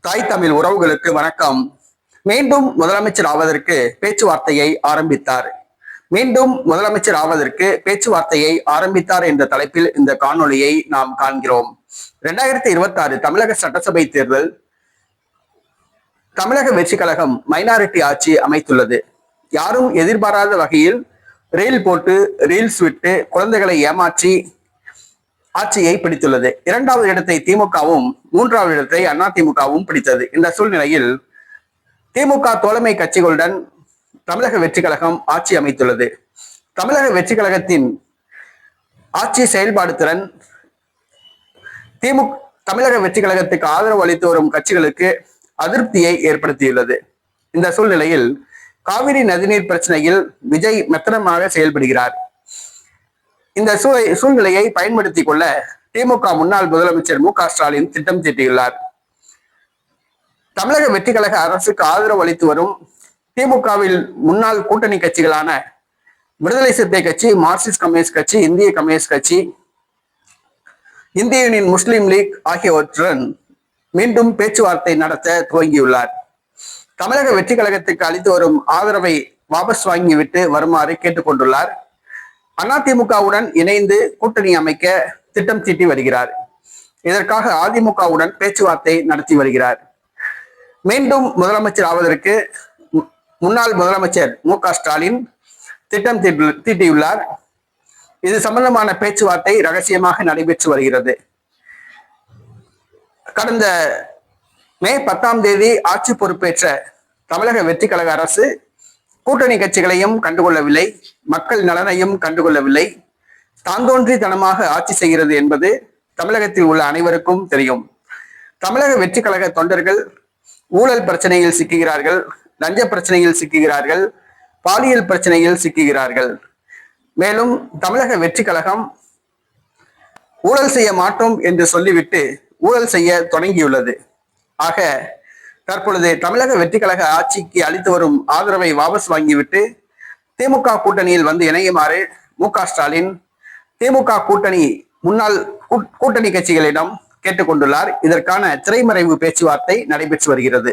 தாய் தமிழ் உறவுகளுக்கு வணக்கம். மீண்டும் முதலமைச்சர் ஆவதற்கு பேச்சுவார்த்தையை ஆரம்பித்தார். மீண்டும் முதலமைச்சர் ஆவதற்கு பேச்சுவார்த்தையை ஆரம்பித்தார் என்ற தலைப்பில் இந்த காணொளியை நாம் காண்கிறோம். 2026 தமிழக சட்டசபை தேர்தல். தமிழக வெற்றி கழகம் மைனாரிட்டி ஆட்சி அமைத்துள்ளது. யாரும் எதிர்பாராத வகையில் ரீல் போட்டு ரீல்ஸ் விட்டு குழந்தைகளை ஏமாற்றி ஆட்சியை பிடித்துள்ளது. 2வது இடத்தை திமுகவும் 3வது இடத்தை அதிமுகவும் பிடித்தது. இந்த சூழ்நிலையில் திமுக தோழமை கட்சிகளுடன் தமிழக வெற்றி கழகம் ஆட்சி அமைத்துள்ளது. தமிழக வெற்றி கழகத்தின் ஆட்சி செயல்பாடு திறன் தமிழக வெற்றி கழகத்துக்கு ஆதரவு அளித்து வரும் கட்சிகளுக்கு அதிருப்தியை ஏற்படுத்தியுள்ளது. இந்த சூழ்நிலையில் காவிரி நதிநீர் பிரச்சனையில் விஜய் மெத்தனமாக செயல்படுகிறார். இந்த சூழ்நிலையை பயன்படுத்திக் கொள்ள திமுக முன்னாள் முதலமைச்சர் மு.க.ஸ்டாலின் திட்டம் தீட்டியுள்ளார். தமிழக வெற்றி கழக அரசுக்கு ஆதரவு அளித்து வரும் திமுகவில் முன்னாள் கூட்டணி கட்சிகளான விடுதலை சிறுத்தை கட்சி, மார்க்சிஸ்ட் கம்யூனிஸ்ட் கட்சி, இந்திய கம்யூனிஸ்ட் கட்சி, இந்திய யூனியன் முஸ்லிம் லீக் ஆகியவற்றுடன் மீண்டும் பேச்சுவார்த்தை நடத்த துவங்கியுள்ளார். தமிழக வெற்றி கழகத்துக்கு அளித்து வரும் ஆதரவை வாபஸ் வாங்கிவிட்டு வருமாறு கேட்டுக்கொண்டுள்ளார். அதிமுகவுடன் இணைந்து கூட்டணி அமைக்க திட்டம் தீட்டி வருகிறார். இதற்காக அதிமுகவுடன் பேச்சுவார்த்தை நடத்தி வருகிறார். மீண்டும் முதலமைச்சர் ஆவதற்கு முன்னாள் முதலமைச்சர் மு.க.ஸ்டாலின் திட்டம் தீட்டியுள்ளார். இது சம்பந்தமான பேச்சுவார்த்தை ரகசியமாக நடைபெற்று வருகிறது. கடந்த மே 10ஆம் தேதி ஆட்சி பொறுப்பேற்ற தமிழக வெற்றி கழக அரசு கூட்டணி கட்சிகளையும் கண்டுகொள்ளவில்லை, மக்கள் நலனையும் கண்டுகொள்ளவில்லை, தாந்தோன்றித்தனமாக ஆட்சி செய்கிறது என்பது தமிழகத்தில் உள்ள அனைவருக்கும் தெரியும். தமிழக வெற்றி கழக தொண்டர்கள் ஊழல் பிரச்சனையில் சிக்குகிறார்கள், லஞ்ச பிரச்சனையில் சிக்குகிறார்கள், பாலியல் பிரச்சனையில் சிக்குகிறார்கள். மேலும் தமிழக வெற்றி கழகம் ஊழல் செய்ய மாட்டோம் என்று சொல்லிவிட்டு ஊழல் செய்ய தொடங்கியுள்ளது. ஆக தற்பொழுது தமிழக வெற்றி கழக ஆட்சிக்கு அளித்து வரும் ஆதரவை வாபஸ் வாங்கிவிட்டு திமுக கூட்டணியில் வந்து இணையுமாறு மு.க.ஸ்டாலின் திமுக முன்னாள் கூட்டணி கட்சிகளிடம் கேட்டுக்கொண்டுள்ளார். இதற்கான திரைமறைவு பேச்சுவார்த்தை நடைபெற்று வருகிறது.